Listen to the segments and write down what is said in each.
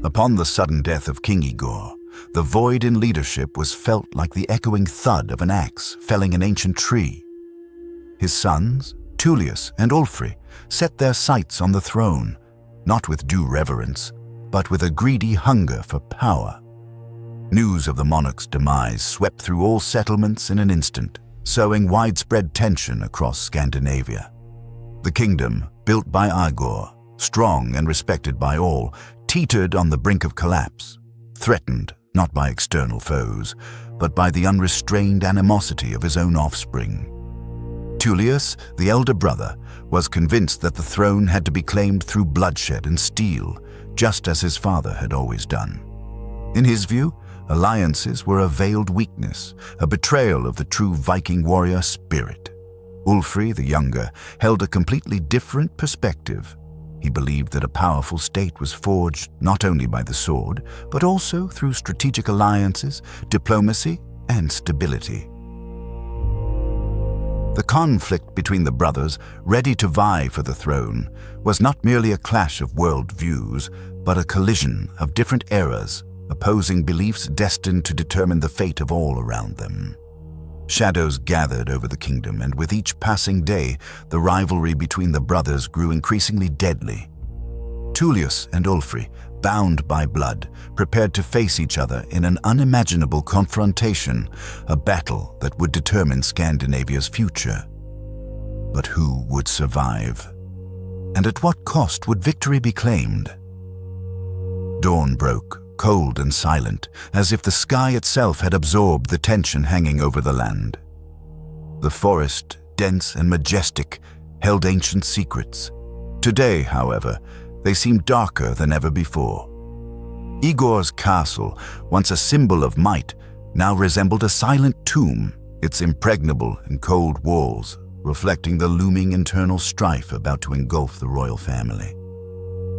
Upon the sudden death of King Igor, the void in leadership was felt like the echoing thud of an axe felling an ancient tree. His sons, Tulius and Ulfri, set their sights on the throne, not with due reverence, but with a greedy hunger for power. News of the monarch's demise swept through all settlements in an instant, sowing widespread tension across Scandinavia. The kingdom, built by Igor, strong and respected by all, teetered on the brink of collapse, threatened not by external foes, but by the unrestrained animosity of his own offspring. Tulius, the elder brother, was convinced that the throne had to be claimed through bloodshed and steel, just as his father had always done. In his view, alliances were a veiled weakness, a betrayal of the true Viking warrior spirit. Ulfri, the younger, held a completely different perspective. He believed that a powerful state was forged not only by the sword, but also through strategic alliances, diplomacy, and stability. The conflict between the brothers, ready to vie for the throne, was not merely a clash of world views, but a collision of different eras, opposing beliefs destined to determine the fate of all around them. Shadows gathered over the kingdom, and with each passing day, the rivalry between the brothers grew increasingly deadly. Tulius and Ulfri, bound by blood, prepared to face each other in an unimaginable confrontation, a battle that would determine Scandinavia's future. But who would survive? And at what cost would victory be claimed? Dawn broke, cold and silent, as if the sky itself had absorbed the tension hanging over the land. The forest, dense and majestic, held ancient secrets. Today, however, they seemed darker than ever before. Igor's castle, once a symbol of might, now resembled a silent tomb, its impregnable and cold walls reflecting the looming internal strife about to engulf the royal family.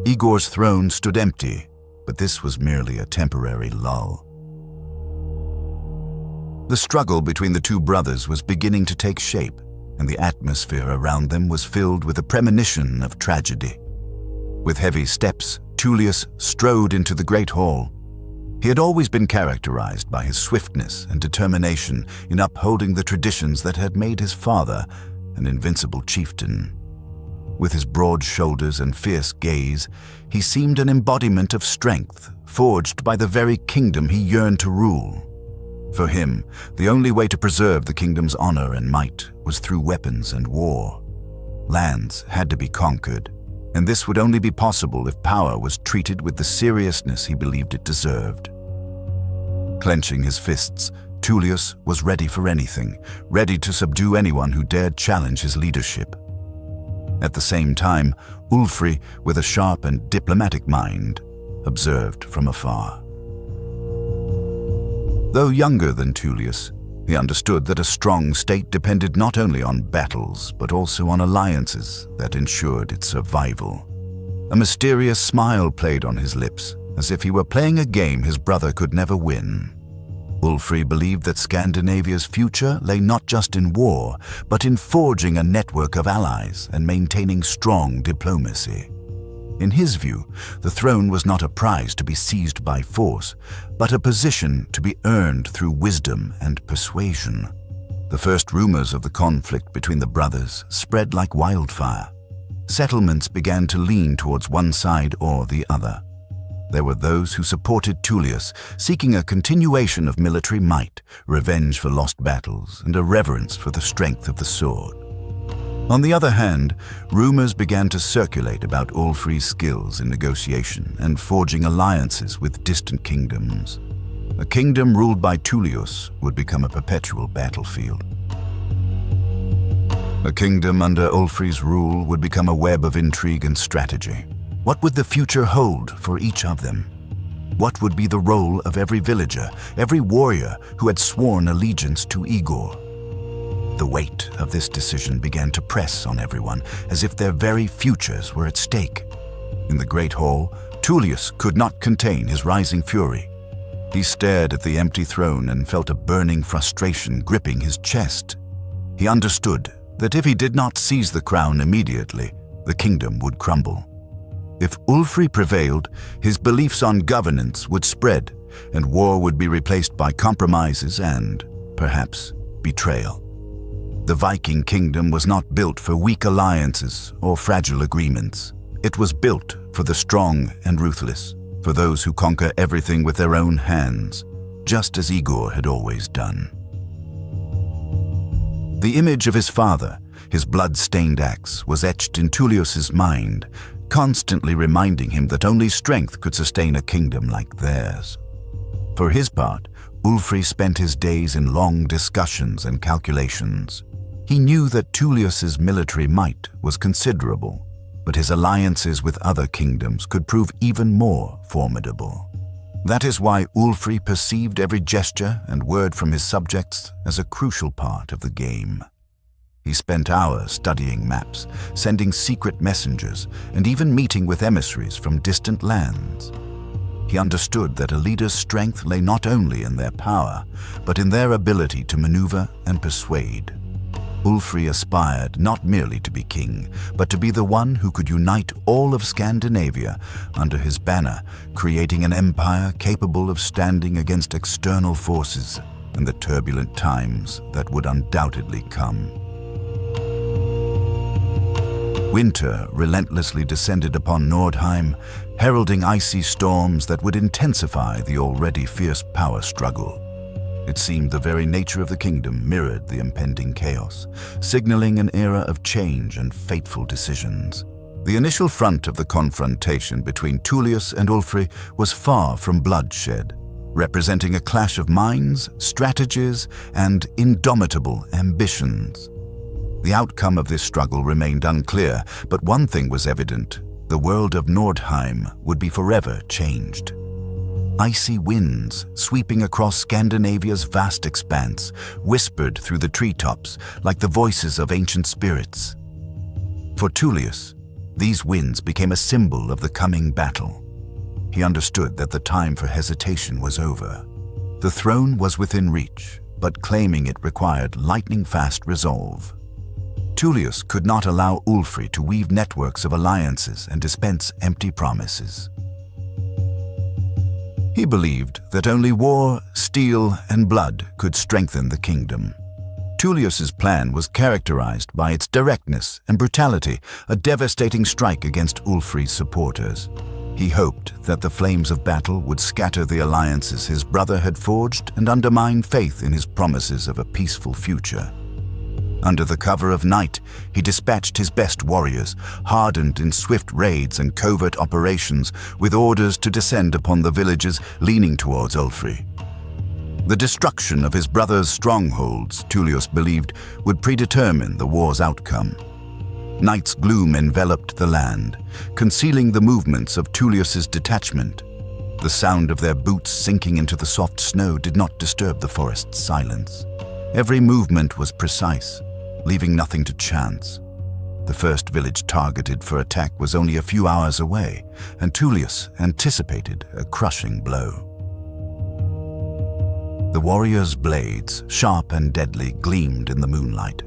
Igor's throne stood empty, but this was merely a temporary lull. The struggle between the two brothers was beginning to take shape, and the atmosphere around them was filled with a premonition of tragedy. With heavy steps, Tulius strode into the great hall. He had always been characterized by his swiftness and determination in upholding the traditions that had made his father an invincible chieftain. With his broad shoulders and fierce gaze, he seemed an embodiment of strength, forged by the very kingdom he yearned to rule. For him, the only way to preserve the kingdom's honor and might was through weapons and war. Lands had to be conquered, and this would only be possible if power was treated with the seriousness he believed it deserved. Clenching his fists, Tulius was ready for anything, ready to subdue anyone who dared challenge his leadership. At the same time, Ulfri, with a sharp and diplomatic mind, observed from afar. Though younger than Tulius, he understood that a strong state depended not only on battles, but also on alliances that ensured its survival. A mysterious smile played on his lips, as if he were playing a game his brother could never win. Ulfri believed that Scandinavia's future lay not just in war, but in forging a network of allies and maintaining strong diplomacy. In his view, the throne was not a prize to be seized by force, but a position to be earned through wisdom and persuasion. The first rumors of the conflict between the brothers spread like wildfire. Settlements began to lean towards one side or the other. There were those who supported Tulius, seeking a continuation of military might, revenge for lost battles, and a reverence for the strength of the sword. On the other hand, rumors began to circulate about Ulfri's skills in negotiation and forging alliances with distant kingdoms. A kingdom ruled by Tulius would become a perpetual battlefield. A kingdom under Ulfri's rule would become a web of intrigue and strategy. What would the future hold for each of them? What would be the role of every villager, every warrior who had sworn allegiance to Igor? The weight of this decision began to press on everyone, as if their very futures were at stake. In the great hall, Tulius could not contain his rising fury. He stared at the empty throne and felt a burning frustration gripping his chest. He understood that if he did not seize the crown immediately, the kingdom would crumble. If Ulfri prevailed, his beliefs on governance would spread, and war would be replaced by compromises and, perhaps, betrayal. The Viking kingdom was not built for weak alliances or fragile agreements. It was built for the strong and ruthless, for those who conquer everything with their own hands, just as Igor had always done. The image of his father, his blood-stained axe, was etched in Tulius's mind, constantly reminding him that only strength could sustain a kingdom like theirs. For his part, Ulfri spent his days in long discussions and calculations. He knew that Tulius's military might was considerable, but his alliances with other kingdoms could prove even more formidable. That is why Ulfri perceived every gesture and word from his subjects as a crucial part of the game. He spent hours studying maps, sending secret messengers, and even meeting with emissaries from distant lands. He understood that a leader's strength lay not only in their power, but in their ability to maneuver and persuade. Ulfri aspired not merely to be king, but to be the one who could unite all of Scandinavia under his banner, creating an empire capable of standing against external forces and the turbulent times that would undoubtedly come. Winter relentlessly descended upon Nordheim, heralding icy storms that would intensify the already fierce power struggle. It seemed the very nature of the kingdom mirrored the impending chaos, signaling an era of change and fateful decisions. The initial front of the confrontation between Tulius and Ulfri was far from bloodshed, representing a clash of minds, strategies, and indomitable ambitions. The outcome of this struggle remained unclear, but one thing was evident: the world of Nordheim would be forever changed. Icy winds, sweeping across Scandinavia's vast expanse, whispered through the treetops like the voices of ancient spirits. For Tulius, these winds became a symbol of the coming battle. He understood that the time for hesitation was over. The throne was within reach, but claiming it required lightning-fast resolve. Tulius could not allow Ulfri to weave networks of alliances and dispense empty promises. He believed that only war, steel, and blood could strengthen the kingdom. Tulius's plan was characterized by its directness and brutality, a devastating strike against Ulfri's supporters. He hoped that the flames of battle would scatter the alliances his brother had forged and undermine faith in his promises of a peaceful future. Under the cover of night, he dispatched his best warriors, hardened in swift raids and covert operations, with orders to descend upon the villages leaning towards Ulfri. The destruction of his brother's strongholds, Tulius believed, would predetermine the war's outcome. Night's gloom enveloped the land, concealing the movements of Tulius's detachment. The sound of their boots sinking into the soft snow did not disturb the forest's silence. Every movement was precise, leaving nothing to chance. The first village targeted for attack was only a few hours away, and Tulius anticipated a crushing blow. The warriors' blades, sharp and deadly, gleamed in the moonlight.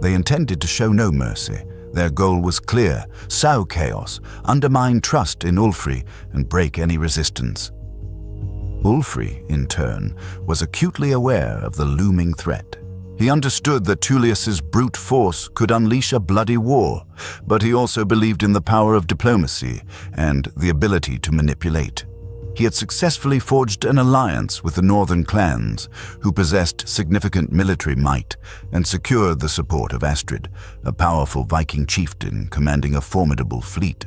They intended to show no mercy. Their goal was clear: sow chaos, undermine trust in Ulfri, and break any resistance. Ulfri, in turn, was acutely aware of the looming threat. He understood that Tulius's brute force could unleash a bloody war, but he also believed in the power of diplomacy and the ability to manipulate. He had successfully forged an alliance with the northern clans, who possessed significant military might, and secured the support of Astrid, a powerful Viking chieftain commanding a formidable fleet.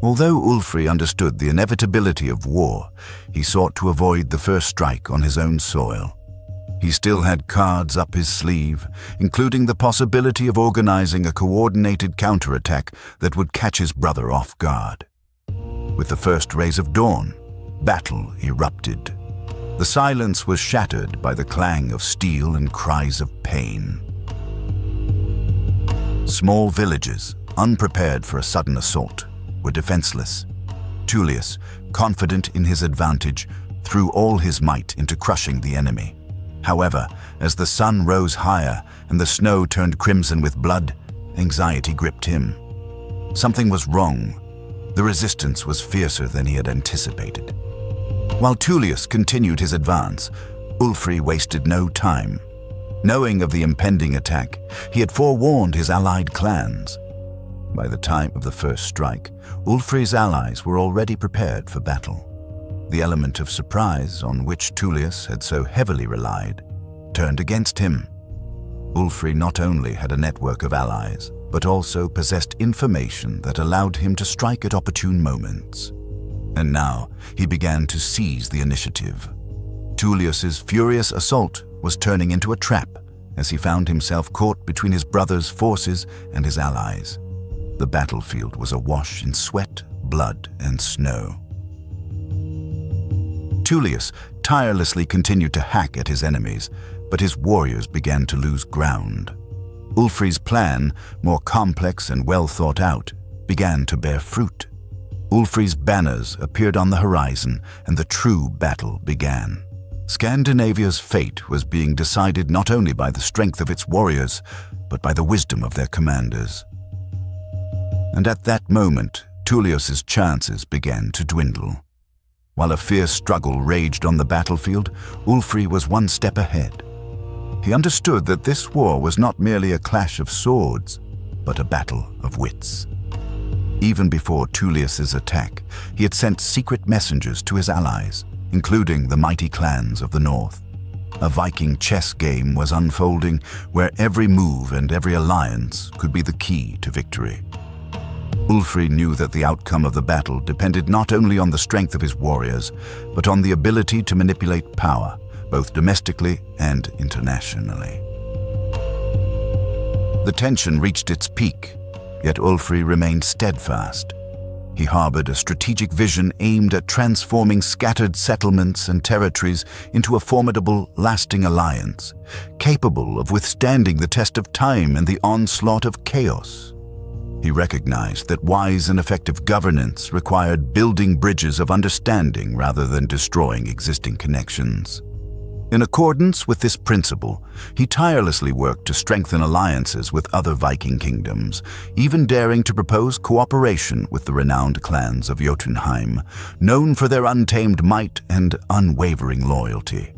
Although Ulfri understood the inevitability of war, he sought to avoid the first strike on his own soil. He still had cards up his sleeve, including the possibility of organizing a coordinated counterattack that would catch his brother off guard. With the first rays of dawn, battle erupted. The silence was shattered by the clang of steel and cries of pain. Small villages, unprepared for a sudden assault, were defenseless. Tulius, confident in his advantage, threw all his might into crushing the enemy. However, as the sun rose higher and the snow turned crimson with blood, anxiety gripped him. Something was wrong. The resistance was fiercer than he had anticipated. While Tulius continued his advance, Ulfri wasted no time. Knowing of the impending attack, he had forewarned his allied clans. By the time of the first strike, Ulfri's allies were already prepared for battle. The element of surprise on which Tulius had so heavily relied turned against him. Ulfri not only had a network of allies, but also possessed information that allowed him to strike at opportune moments. And now he began to seize the initiative. Tullius's furious assault was turning into a trap as he found himself caught between his brother's forces and his allies. The battlefield was awash in sweat, blood, and snow. Tulius tirelessly continued to hack at his enemies, but his warriors began to lose ground. Ulfri's plan, more complex and well thought out, began to bear fruit. Ulfri's banners appeared on the horizon, and the true battle began. Scandinavia's fate was being decided not only by the strength of its warriors, but by the wisdom of their commanders. And at that moment, Tullius's chances began to dwindle. While a fierce struggle raged on the battlefield, Ulfri was one step ahead. He understood that this war was not merely a clash of swords, but a battle of wits. Even before Tullius's attack, he had sent secret messengers to his allies, including the mighty clans of the north. A Viking chess game was unfolding where every move and every alliance could be the key to victory. Ulfri knew that the outcome of the battle depended not only on the strength of his warriors, but on the ability to manipulate power, both domestically and internationally. The tension reached its peak, yet Ulfri remained steadfast. He harbored a strategic vision aimed at transforming scattered settlements and territories into a formidable, lasting alliance, capable of withstanding the test of time and the onslaught of chaos. He recognized that wise and effective governance required building bridges of understanding rather than destroying existing connections. In accordance with this principle, he tirelessly worked to strengthen alliances with other Viking kingdoms, even daring to propose cooperation with the renowned clans of Jotunheim, known for their untamed might and unwavering loyalty.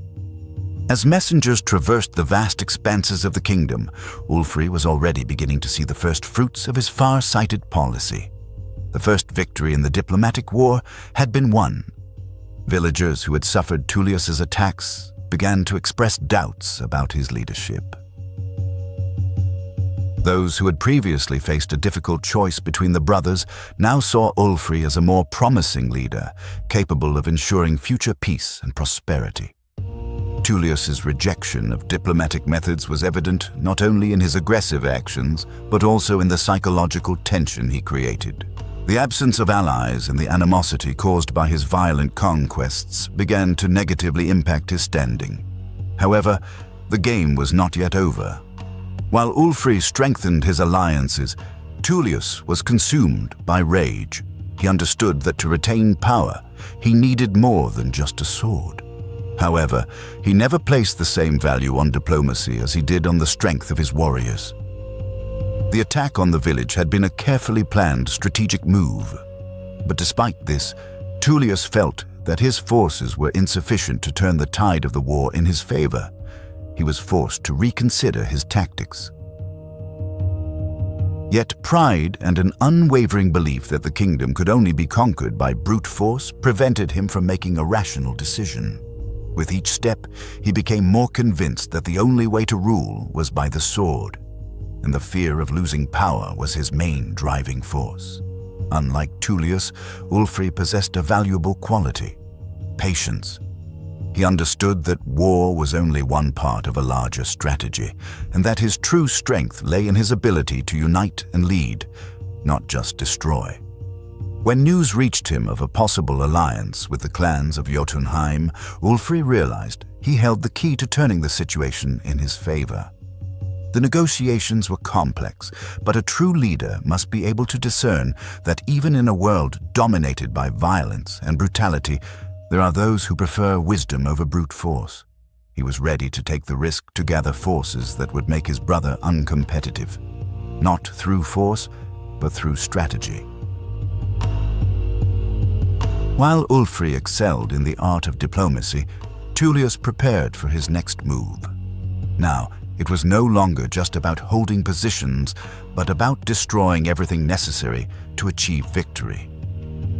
As messengers traversed the vast expanses of the kingdom, Ulfri was already beginning to see the first fruits of his far-sighted policy. The first victory in the diplomatic war had been won. Villagers who had suffered Tullius's attacks began to express doubts about his leadership. Those who had previously faced a difficult choice between the brothers now saw Ulfri as a more promising leader, capable of ensuring future peace and prosperity. Tullius's rejection of diplomatic methods was evident not only in his aggressive actions, but also in the psychological tension he created. The absence of allies and the animosity caused by his violent conquests began to negatively impact his standing. However, the game was not yet over. While Ulfri strengthened his alliances, Tullius was consumed by rage. He understood that to retain power, he needed more than just a sword. However, he never placed the same value on diplomacy as he did on the strength of his warriors. The attack on the village had been a carefully planned strategic move. But despite this, Tullius felt that his forces were insufficient to turn the tide of the war in his favor. He was forced to reconsider his tactics. Yet pride and an unwavering belief that the kingdom could only be conquered by brute force prevented him from making a rational decision. With each step, he became more convinced that the only way to rule was by the sword, and the fear of losing power was his main driving force. Unlike Tullius, Ulfri possessed a valuable quality: patience. He understood that war was only one part of a larger strategy, and that his true strength lay in his ability to unite and lead, not just destroy. When news reached him of a possible alliance with the clans of Jotunheim, Ulfri realized he held the key to turning the situation in his favor. The negotiations were complex, but a true leader must be able to discern that even in a world dominated by violence and brutality, there are those who prefer wisdom over brute force. He was ready to take the risk to gather forces that would make his brother uncompetitive, not through force, but through strategy. While Ulfri excelled in the art of diplomacy, Tulius prepared for his next move. Now, it was no longer just about holding positions, but about destroying everything necessary to achieve victory.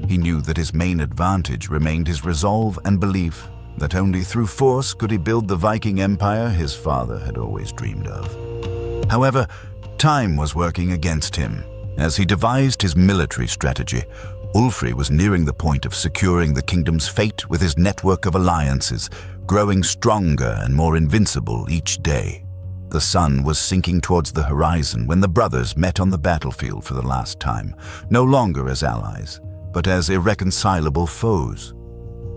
He knew that his main advantage remained his resolve and belief that only through force could he build the Viking empire his father had always dreamed of. However, time was working against him. As he devised his military strategy, Ulfri was nearing the point of securing the kingdom's fate with his network of alliances, growing stronger and more invincible each day. The sun was sinking towards the horizon when the brothers met on the battlefield for the last time, no longer as allies, but as irreconcilable foes.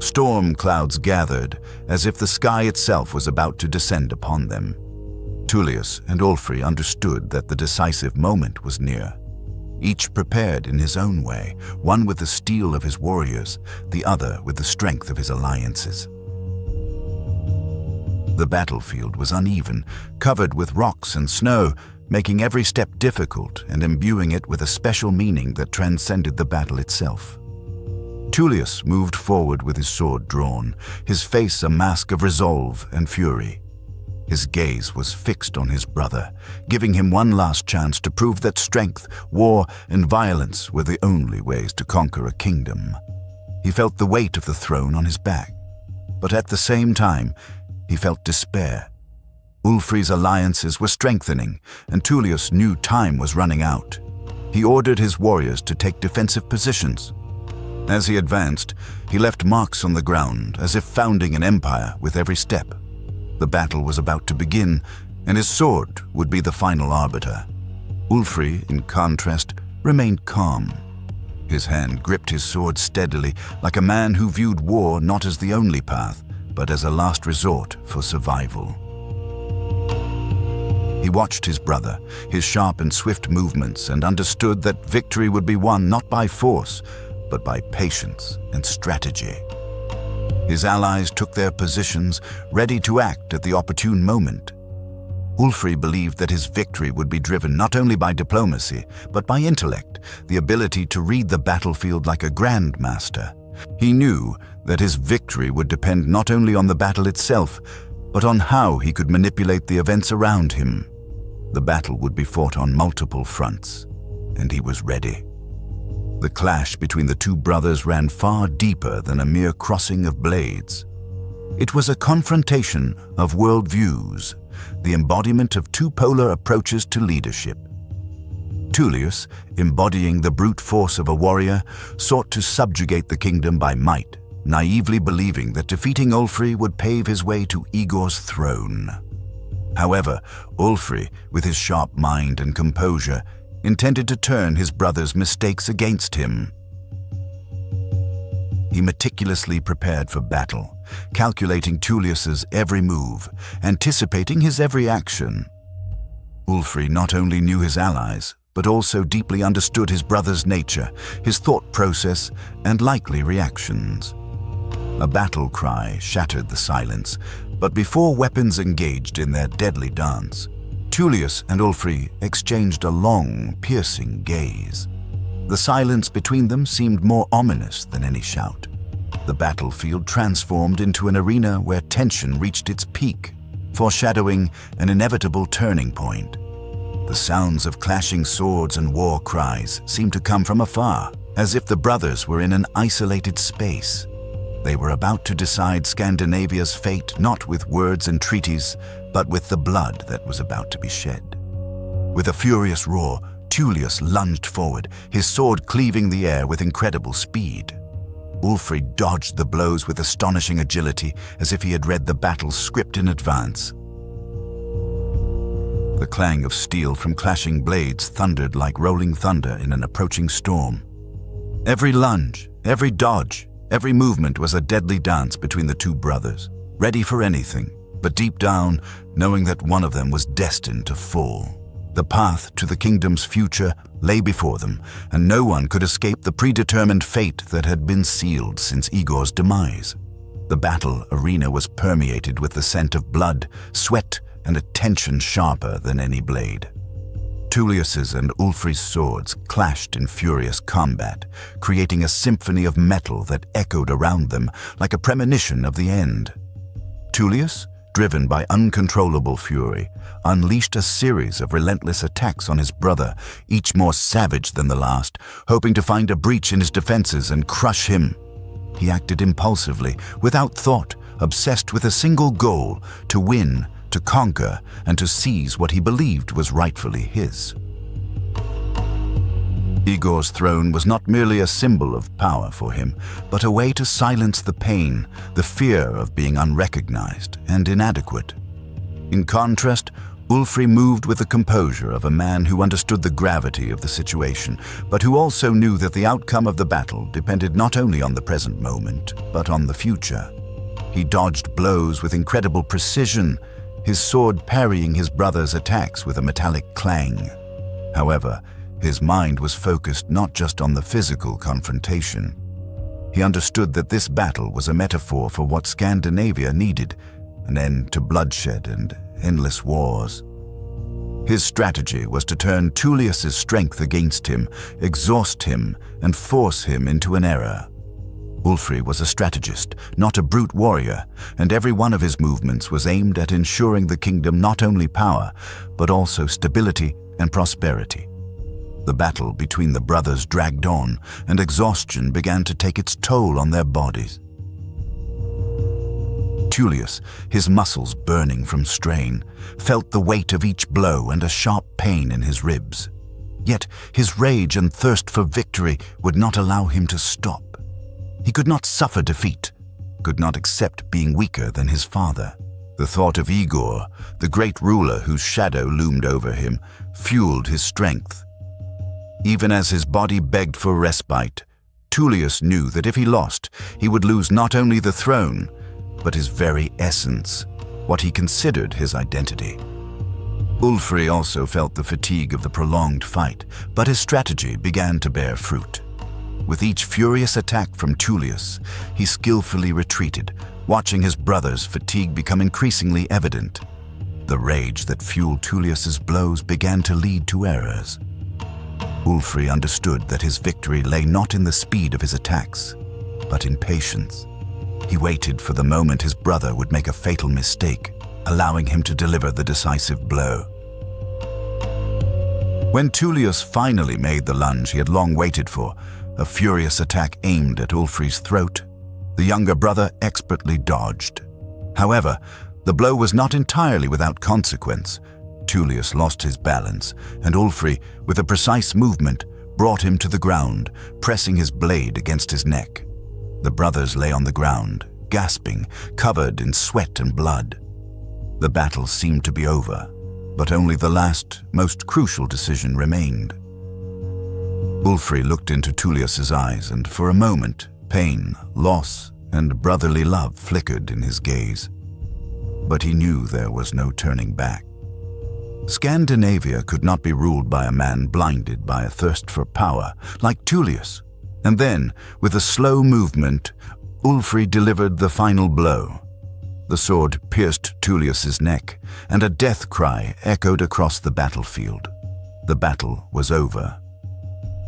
Storm clouds gathered, as if the sky itself was about to descend upon them. Tulius and Ulfri understood that the decisive moment was near. Each prepared in his own way, one with the steel of his warriors, the other with the strength of his alliances. The battlefield was uneven, covered with rocks and snow, making every step difficult and imbuing it with a special meaning that transcended the battle itself. Tulius moved forward with his sword drawn, his face a mask of resolve and fury. His gaze was fixed on his brother, giving him one last chance to prove that strength, war, and violence were the only ways to conquer a kingdom. He felt the weight of the throne on his back, but at the same time, he felt despair. Ulfri's alliances were strengthening, and Tulius knew time was running out. He ordered his warriors to take defensive positions. As he advanced, he left marks on the ground, as if founding an empire with every step. The battle was about to begin, and his sword would be the final arbiter. Ulfri, in contrast, remained calm. His hand gripped his sword steadily, like a man who viewed war not as the only path, but as a last resort for survival. He watched his brother, his sharp and swift movements, and understood that victory would be won not by force, but by patience and strategy. His allies took their positions, ready to act at the opportune moment. Ulfri believed that his victory would be driven not only by diplomacy, but by intellect, the ability to read the battlefield like a grandmaster. He knew that his victory would depend not only on the battle itself, but on how he could manipulate the events around him. The battle would be fought on multiple fronts, and he was ready. The clash between the two brothers ran far deeper than a mere crossing of blades. It was a confrontation of worldviews, the embodiment of two polar approaches to leadership. Tulius, embodying the brute force of a warrior, sought to subjugate the kingdom by might, naively believing that defeating Ulfri would pave his way to Igor's throne. However, Ulfri, with his sharp mind and composure, intended to turn his brother's mistakes against him. He meticulously prepared for battle, calculating Tulius's every move, anticipating his every action. Ulfri not only knew his allies, but also deeply understood his brother's nature, his thought process, and likely reactions. A battle cry shattered the silence, but before weapons engaged in their deadly dance, Tulius and Ulfri exchanged a long, piercing gaze. The silence between them seemed more ominous than any shout. The battlefield transformed into an arena where tension reached its peak, foreshadowing an inevitable turning point. The sounds of clashing swords and war cries seemed to come from afar, as if the brothers were in an isolated space. They were about to decide Scandinavia's fate not with words and treaties, but with the blood that was about to be shed. With a furious roar, Tulius lunged forward, his sword cleaving the air with incredible speed. Ulfri dodged the blows with astonishing agility, as if he had read the battle's script in advance. The clang of steel from clashing blades thundered like rolling thunder in an approaching storm. Every lunge, every dodge, every movement was a deadly dance between the two brothers, ready for anything, but deep down, knowing that one of them was destined to fall. The path to the kingdom's future lay before them, and no one could escape the predetermined fate that had been sealed since Igor's demise. The battle arena was permeated with the scent of blood, sweat, and a tension sharper than any blade. Tulius's and Ulfri's swords clashed in furious combat, creating a symphony of metal that echoed around them like a premonition of the end. Tulius, driven by uncontrollable fury, unleashed a series of relentless attacks on his brother, each more savage than the last, hoping to find a breach in his defenses and crush him. He acted impulsively, without thought, obsessed with a single goal: to win, to conquer, and to seize what he believed was rightfully his. Igor's throne was not merely a symbol of power for him, but a way to silence the pain, the fear of being unrecognized and inadequate. In contrast, Ulfri moved with the composure of a man who understood the gravity of the situation, but who also knew that the outcome of the battle depended not only on the present moment, but on the future. He dodged blows with incredible precision, his sword parrying his brother's attacks with a metallic clang. However, his mind was focused not just on the physical confrontation. He understood that this battle was a metaphor for what Scandinavia needed: an end to bloodshed and endless wars. His strategy was to turn Tulius's strength against him, exhaust him, and force him into an error. Ulfri was a strategist, not a brute warrior, and every one of his movements was aimed at ensuring the kingdom not only power, but also stability and prosperity. The battle between the brothers dragged on, and exhaustion began to take its toll on their bodies. Tulius, his muscles burning from strain, felt the weight of each blow and a sharp pain in his ribs. Yet his rage and thirst for victory would not allow him to stop. He could not suffer defeat, could not accept being weaker than his father. The thought of Igor, the great ruler whose shadow loomed over him, fueled his strength. Even as his body begged for respite, Tulius knew that if he lost, he would lose not only the throne, but his very essence, what he considered his identity. Ulfri also felt the fatigue of the prolonged fight, but his strategy began to bear fruit. With each furious attack from Tulius, he skillfully retreated, watching his brother's fatigue become increasingly evident. The rage that fueled Tulius's blows began to lead to errors. Ulfri understood that his victory lay not in the speed of his attacks, but in patience. He waited for the moment his brother would make a fatal mistake, allowing him to deliver the decisive blow. When Tulius finally made the lunge he had long waited for, a furious attack aimed at Ulfri's throat, the younger brother expertly dodged. However, the blow was not entirely without consequence. Tulius lost his balance, and Ulfri, with a precise movement, brought him to the ground, pressing his blade against his neck. The brothers lay on the ground, gasping, covered in sweat and blood. The battle seemed to be over, but only the last, most crucial decision remained. Ulfri looked into Tulius's eyes, and for a moment, pain, loss, and brotherly love flickered in his gaze. But he knew there was no turning back. Scandinavia could not be ruled by a man blinded by a thirst for power, like Tulius. And then, with a slow movement, Ulfri delivered the final blow. The sword pierced Tulius's neck, and a death cry echoed across the battlefield. The battle was over.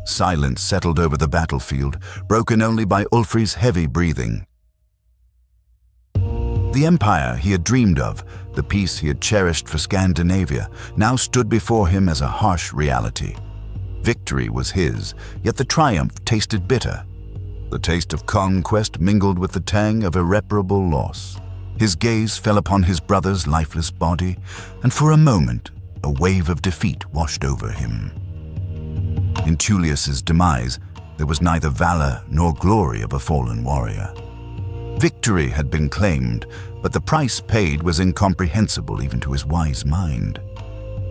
Silence settled over the battlefield, broken only by Ulfri's heavy breathing. The empire he had dreamed of, the peace he had cherished for Scandinavia, now stood before him as a harsh reality. Victory was his, yet the triumph tasted bitter. The taste of conquest mingled with the tang of irreparable loss. His gaze fell upon his brother's lifeless body, and for a moment, a wave of defeat washed over him. In Tulius's demise, there was neither valor nor glory of a fallen warrior. Victory had been claimed, but the price paid was incomprehensible even to his wise mind.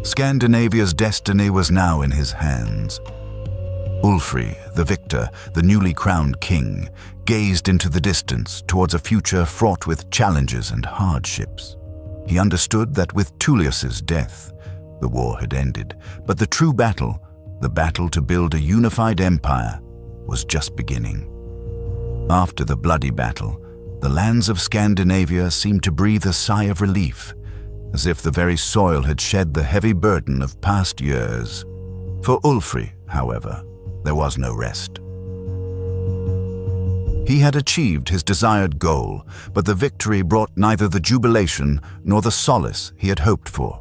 Scandinavia's destiny was now in his hands. Ulfri, the victor, the newly crowned king, gazed into the distance towards a future fraught with challenges and hardships. He understood that with Tulius's death, the war had ended, but the true battle, the battle to build a unified empire, was just beginning. After the bloody battle, the lands of Scandinavia seemed to breathe a sigh of relief. as if the very soil had shed the heavy burden of past years. For Ulfri, however, there was no rest. He had achieved his desired goal, but the victory brought neither the jubilation nor the solace he had hoped for.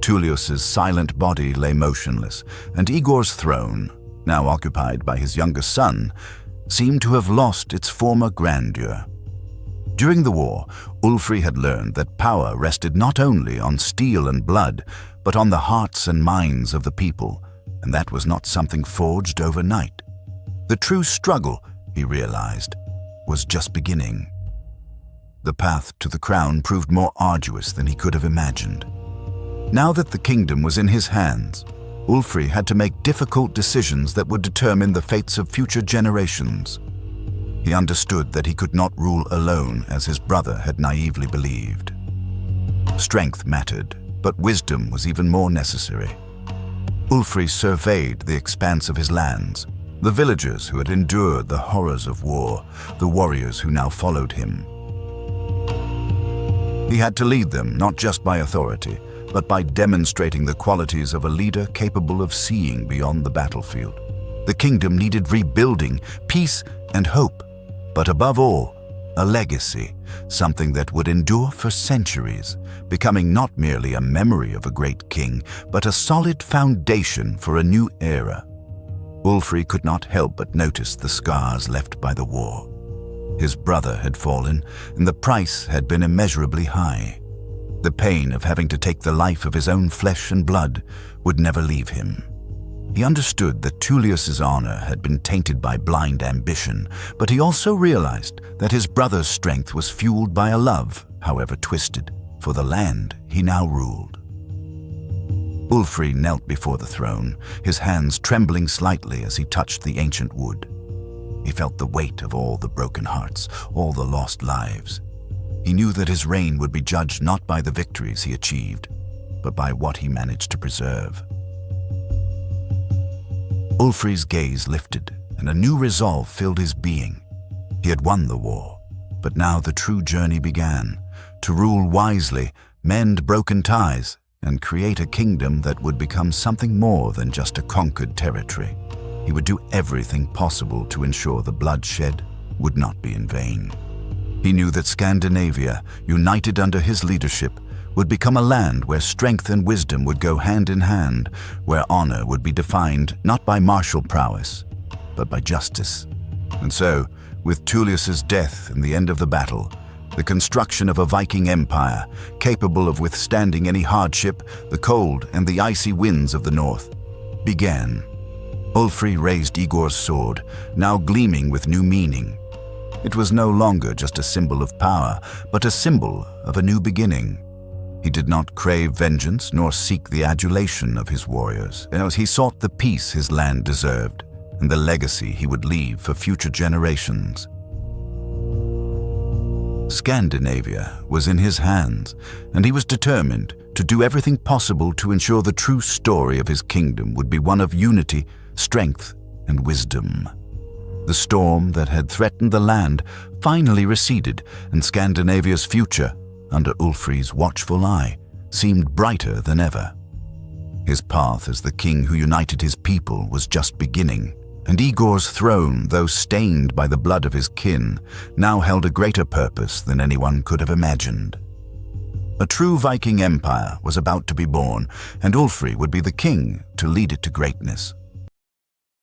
Tulius's silent body lay motionless, and Igor's throne, now occupied by his youngest son, seemed to have lost its former grandeur. During the war, Ulfri had learned that power rested not only on steel and blood, but on the hearts and minds of the people, and that was not something forged overnight. The true struggle, he realized, was just beginning. The path to the crown proved more arduous than he could have imagined. Now that the kingdom was in his hands, Ulfri had to make difficult decisions that would determine the fates of future generations. He understood that he could not rule alone as his brother had naively believed. Strength mattered, but wisdom was even more necessary. Ulfri surveyed the expanse of his lands, the villagers who had endured the horrors of war, the warriors who now followed him. He had to lead them not just by authority, but by demonstrating the qualities of a leader capable of seeing beyond the battlefield. The kingdom needed rebuilding, peace, and hope, but above all, a legacy, something that would endure for centuries, becoming not merely a memory of a great king, but a solid foundation for a new era. Ulfri could not help but notice the scars left by the war. His brother had fallen, and the price had been immeasurably high. The pain of having to take the life of his own flesh and blood would never leave him. He understood that Tulius's honor had been tainted by blind ambition, but he also realized that his brother's strength was fueled by a love, however twisted, for the land he now ruled. Ulfri knelt before the throne, his hands trembling slightly as he touched the ancient wood. He felt the weight of all the broken hearts, all the lost lives. He knew that his reign would be judged not by the victories he achieved, but by what he managed to preserve. Ulfri's gaze lifted, and a new resolve filled his being. He had won the war, but now the true journey began, to rule wisely, mend broken ties, and create a kingdom that would become something more than just a conquered territory. He would do everything possible to ensure the bloodshed would not be in vain. He knew that Scandinavia, united under his leadership, would become a land where strength and wisdom would go hand in hand, where honor would be defined not by martial prowess, but by justice. And so, with Tulius's death and the end of the battle, the construction of a Viking empire capable of withstanding any hardship, the cold and the icy winds of the north, began. Ulfri raised Igor's sword, now gleaming with new meaning. It was no longer just a symbol of power, but a symbol of a new beginning. He did not crave vengeance nor seek the adulation of his warriors. He sought the peace his land deserved and the legacy he would leave for future generations. Scandinavia was in his hands, and he was determined to do everything possible to ensure the true story of his kingdom would be one of unity, strength, and wisdom. The storm that had threatened the land finally receded, and Scandinavia's future, under Ulfri's watchful eye, seemed brighter than ever. His path as the king who united his people was just beginning, and Igor's throne, though stained by the blood of his kin, now held a greater purpose than anyone could have imagined. A true Viking empire was about to be born, and Ulfri would be the king to lead it to greatness.